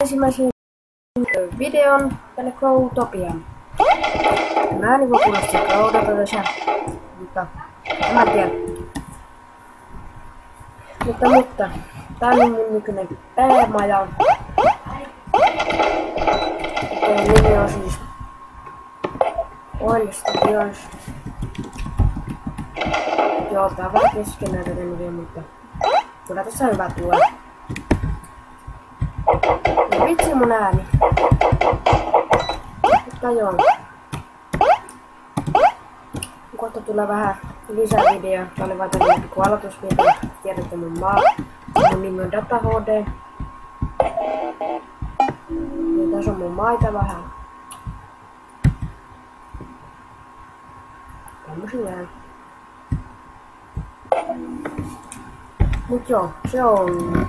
ensimmäisen videon tänne Growtopiaan. Mä ääni voi kuulostaa Growdota tässä, mutta en mä tiedä. Mutta tää on mun nykyinen päämaja. Nimi on siis Oil Studios. Joo, tää on vähän kesken näitä nimiä, mutta kyllä tässä hyvä tulee. No vitsi mun ääni. Mutta joo. Kohta tulee vähän lisää videoa. Tää oli vaan tämmönen pikku aloitusvideo. Tiedätte mun nimi on Data HD. Ja tässä on mun maita vähän. Tämmösiä. Mut joo, se on